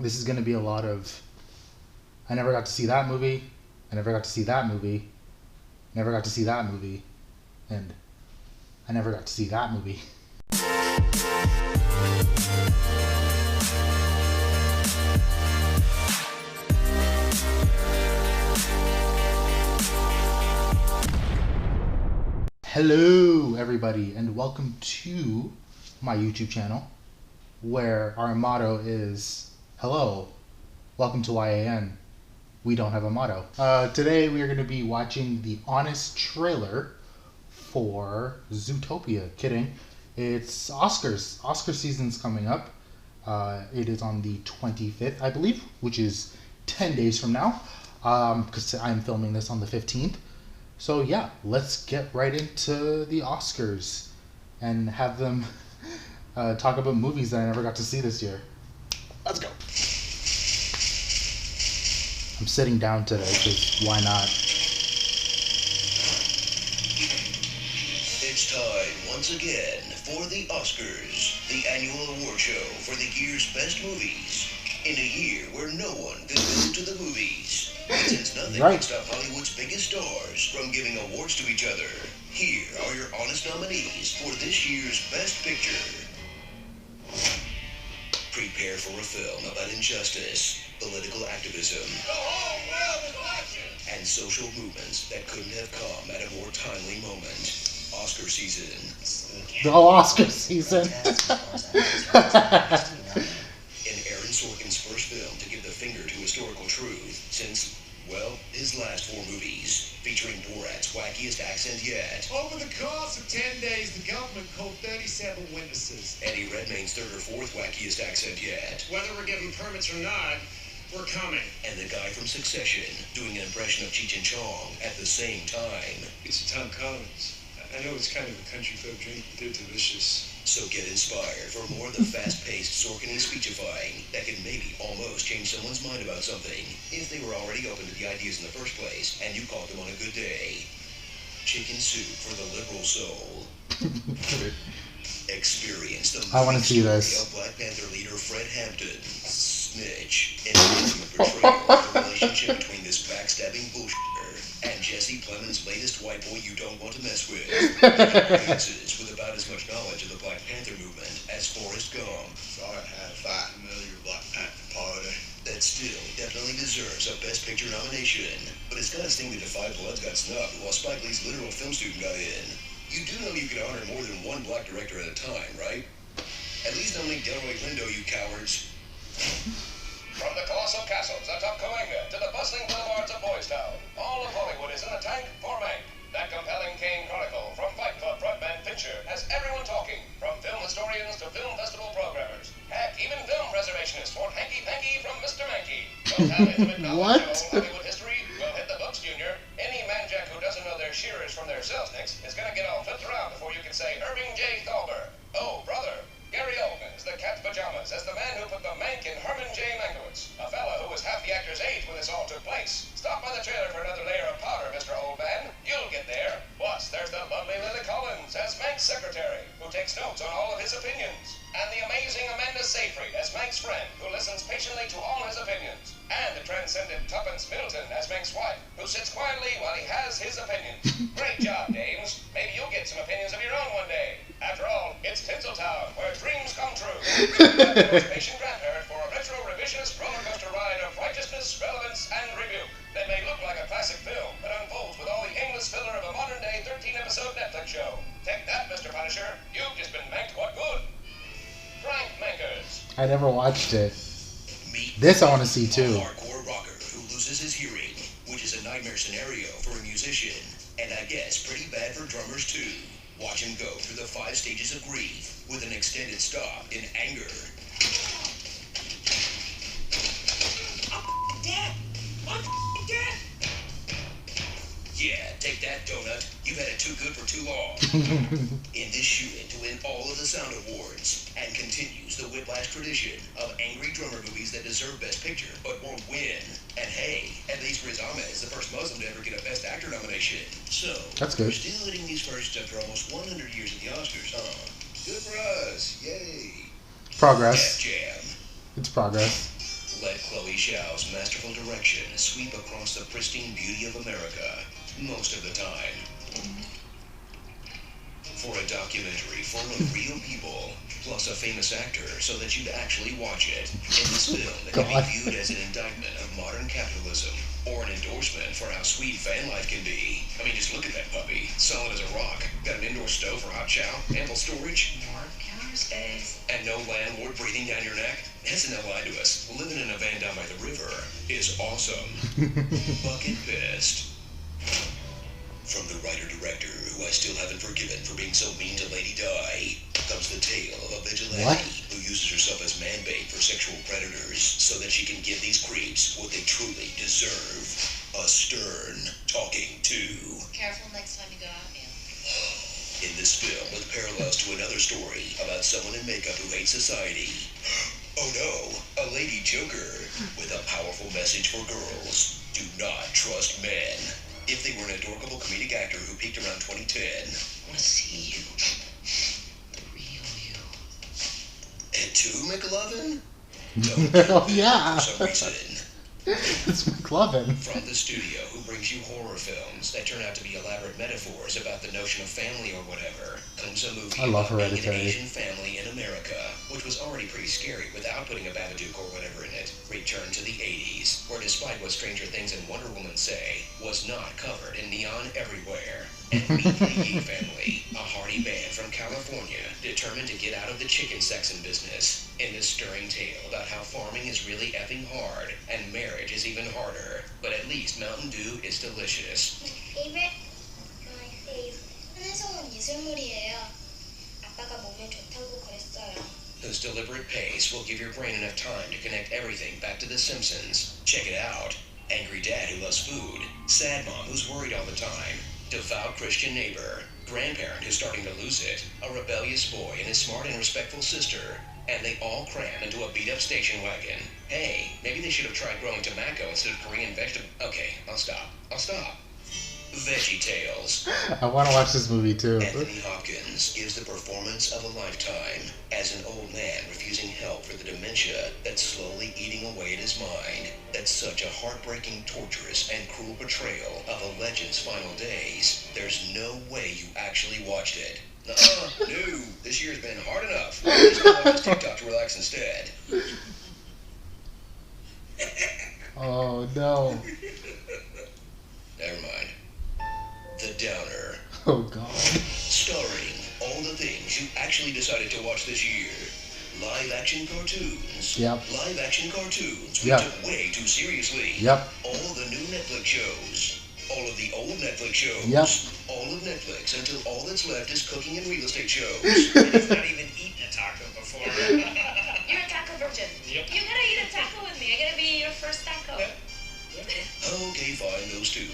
This is going to be a lot of, I never got to see that movie, I never got to see that movie, never got to see that movie, and I never got to see that movie. Hello everybody, and welcome to my YouTube channel, where our motto is, hello, welcome to YAN, we don't have a motto. Today we are going to be watching the honest trailer for Zootopia. Kidding. It's Oscars. Oscar season's coming up. It is on the 25th, I believe, which is 10 days from now, because I'm filming this on the 15th. So yeah, let's get right into the Oscars and have them talk about movies that I never got to see this year. Let's go. I'm sitting down today because why not? It's time once again for the Oscars, the annual award show for the year's best movies. In a year where no one could visit to the movies. Since nothing can stop Hollywood's biggest stars from giving awards to each other, here are your honest nominees for this year's Best Picture. Prepare for a film about injustice, political activism, and social movements that couldn't have come at a more timely moment. Oscar season. The Oscar season. In Aaron Sorkin's first film to give the finger to historical truth since, well, his last 4 movies, featuring Borat's wackiest accent yet. Over the course of 10 days, the government called 37 witnesses. Eddie Redmayne's 3rd or 4th wackiest accent yet. Whether we're given permits or not, we're coming. And the guy from Succession doing an impression of Cheech and Chong at the same time. It's Tom Collins. I know it's kind of a country club drink, but they're delicious. So get inspired for more of the fast-paced Sorkin speechifying that can maybe almost change someone's mind about something if they were already open to the ideas in the first place and you caught them on a good day. Chicken soup for the liberal soul. Experience the I want to see story this. of Black Panther leader Fred Hampton, Snitch, in an intimate portrayal of the relationship between this backstabbing bullshitter and Jesse Plemons' latest white boy you don't want to mess with. Audiences with about as much knowledge of the Black Panther movement as Forrest Gump. Thought I had a familiar Black Panther party. That still definitely deserves a Best Picture nomination, but it's got to sting that Five Bloods got snubbed while Spike Lee's literal film student got in. You do know you can honor more than one black director at a time, right? At least nominate Delroy Lindo, you cowards. From the colossal castles atop Cahuenga to the bustling boulevards of Boys Town, all of Hollywood is in a tank for Mank. That compelling Kane Chronicle from Fight Club frontman Fincher has everyone talking, from film historians to film festival programmers. Heck, even film reservationists want hanky-panky from Mr. Mankey. Don't have intimate knowledge of old Hollywood history? Well, hit the books, Junior. Any manjack who doesn't know their shearers from their selznicks is gonna get all flipped around before you can say Irving J. Thalberg. Oh, brother. Gary Oldman is the cat's pajamas as the man who put the Mank in Herman J. Mankiewicz, a fella who was half the actor's age when this all took place. Stop by the trailer for another layer of powder, Mr. Oldman. You'll get there. Plus, there's the lovely Lily Collins as Mank's secretary, who takes notes on all of his opinions. And the amazing Amanda Seyfried as Mank's friend, who listens patiently to all his opinions. And the transcendent Tuppence Middleton as Mank's wife, who sits quietly while he has his opinions. Great job, dames. Maybe you'll get some opinions of your own one day. After all, it's Tinseltown, where dreams come true. The most patient grandparent for a retro revisionist roller coaster ride of righteousness, relevance, and rebuke that may look like a classic film, but unfolds with all the aimless filler of a modern-day 13-episode Netflix show. Take that, Mr. Punisher. You've just been manked what good. Frank Mankers. I never watched it. Meet This I want to see too. a hardcore rocker who loses his hearing, which is a nightmare scenario for a musician, and I guess pretty bad for drummers too. Watch him go through the 5 stages of grief with an extended stop in anger. I'm dead. I'm dead. Yeah, take that, donut. You've had it too good for too long. In this shooting to win all of the Sound Awards, and continues the Whiplash tradition of angry drummer movies that deserve Best Picture but won't win. And hey, at least Riz Ahmed is the first Muslim to ever get a Best Actor nomination. So, That's good. We're still hitting these firsts after almost 100 years at the Oscars, huh? Good for us. Yay. Progress. Jam. It's progress. let Chloe Zhao's masterful direction sweep across the pristine beauty of America most of the time. For a documentary full of real people, plus a famous actor so that you'd actually watch it, in this film that can be viewed as an indictment of modern capitalism or an endorsement for how sweet fan life can be. I mean, just look at that puppy. Solid as a rock. Got an indoor stove for hot chow, ample storage, More counter space. and no landlord breathing down your neck. SNL lied to us. Living in a van down by the river is awesome. Bucket pissed. From the writer-director, who I still haven't forgiven for being so mean to Lady Di, comes the tale of a vigilante who uses herself as man-bait for sexual predators so that she can give these creeps what they truly deserve. A stern talking to. Careful next time you go out, Neil. In this film, with parallels to another story about someone in makeup who hates society. Oh no, a lady Joker with a powerful message for girls. Do not trust men. If they were an adorable comedic actor who peaked around 2010. I want to see you. The real you. And two, McLovin? Oh, yeah. For some reason. It's McLovin. From the studio who brings you horror films that turn out to be elaborate metaphors about the notion of family or whatever, comes a movie I love about being an Hereditary. Asian family in America, which was already pretty scary without putting a Babadook or whatever in it. Return to the 80s, where despite what Stranger Things and Wonder Woman say, was not covered in neon everywhere. And meet the Yi family, a hardy band from California, determined to get out of the chicken sexing business. In this stirring tale about how farming is really effing hard, and marriage is even harder, but at least Mountain Dew is delicious. favorite? My fave. 한혜성은 예술물이에요. 아빠가 몸에 좋다고 그랬어요. Whose deliberate pace will give your brain enough time to connect everything back to The Simpsons. Check it out. Angry dad who loves food, sad mom who's worried all the time, devout Christian neighbor, grandparent who's starting to lose it, a rebellious boy and his smart and respectful sister, and they all cram into a beat-up station wagon. Hey, maybe they should have tried growing tobacco instead of Korean vegetable. Okay, I'll stop. Veggie Tales. I want to watch this movie too. Anthony Hopkins gives the performance of a lifetime as an old man refusing help for the dementia that's slowly eating away at his mind. That's such a heartbreaking, torturous, and cruel portrayal of a legend's final days. There's no way you actually watched it. No. This year's been hard enough. Just go watch this TikTok to relax instead. Oh no. Never mind. The Downer. Oh god. Starring all the things you actually decided to watch this year. Live-action cartoons. Yep. Live-action cartoons we Yep. took way too seriously. Yep. All the new Netflix shows. All of the old Netflix shows. Yep. All of Netflix until all that's left is cooking and real estate shows. And he's not even eaten a taco before. You're a taco virgin. Yep. You gotta eat a taco with me. I gotta be your first taco. Okay, fine, those two.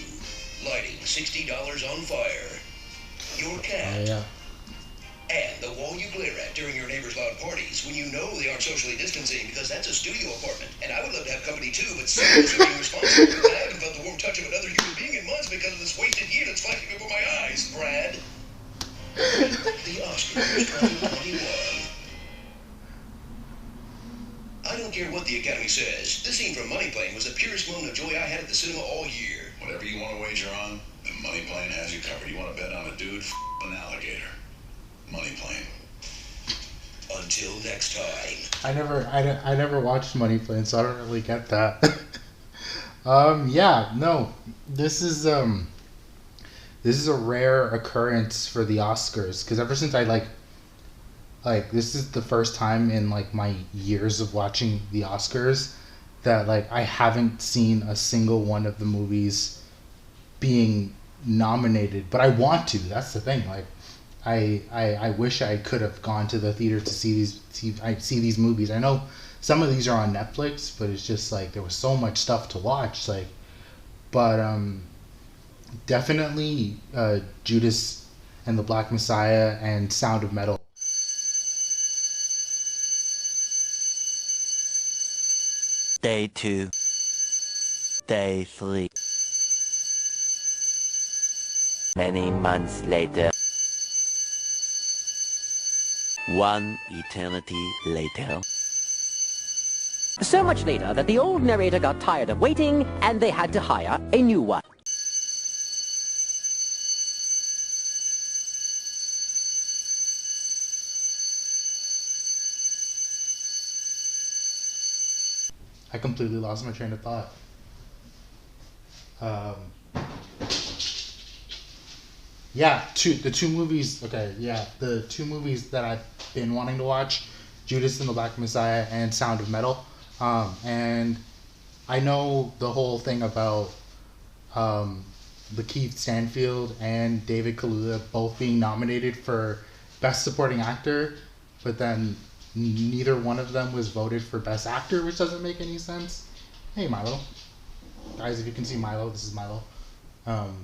Lighting $60 on fire. Your Oh cat. yeah. And the wall you glare at during your neighbor's loud parties when you know they aren't socially distancing because that's a studio apartment. And I would love to have company too, but someone's being responsible because I haven't felt the warm touch of another human being in months because of this wasted year that's flashing before my eyes, Brad. The Oscars 2021. I don't care what the Academy says. This scene from Money Plane was the purest moment of joy I had at the cinema all year. Whatever you want to wager on, the money plane has you covered. You want to bet on a dude, an alligator. Money plane. Until next time. I never watched Money Plane, so I don't really get that. Yeah, no. This is a rare occurrence for the Oscars because ever since I like this is the first time in like my years of watching the Oscars that like I haven't seen a single one of the movies being nominated, but I want to. That's the thing. Like I wish I could have gone to the theater to see these movies. I know some of these are on Netflix, but it's just like there was so much stuff to watch. Like, but definitely Judas and the Black Messiah and Sound of Metal. Day 2. Day 3. Many months later. One eternity later. So much later that the old narrator got tired of waiting and they had to hire a new one. I completely lost my train of thought. Yeah, the two movies. Okay, yeah, the two movies that I've been wanting to watch: Judas and the Black Messiah and Sound of Metal. And I know the whole thing about Lakeith Stanfield and David Kaluuya both being nominated for Best Supporting Actor, but then neither one of them was voted for Best Actor, which doesn't make any sense. Hey, Milo. Guys, if you can see Milo, this is Milo. But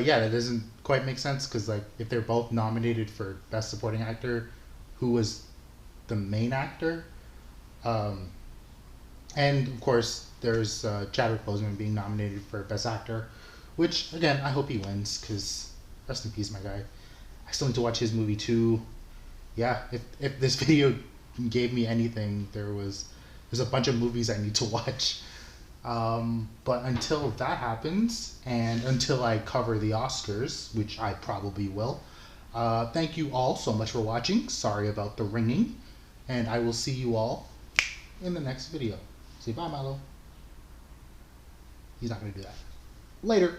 yeah, that doesn't quite make sense because, like, if they're both nominated for Best Supporting Actor, who was the main actor? And of course, there's Chadwick Boseman being nominated for Best Actor, which again, I hope he wins because rest in peace, my guy. I still need to watch his movie too. Yeah, if this video gave me anything, there's a bunch of movies I need to watch. But until that happens, and until I cover the Oscars, which I probably will, thank you all so much for watching. Sorry about the ringing, and I will see you all in the next video. Say bye, Milo. He's not going to do that. Later.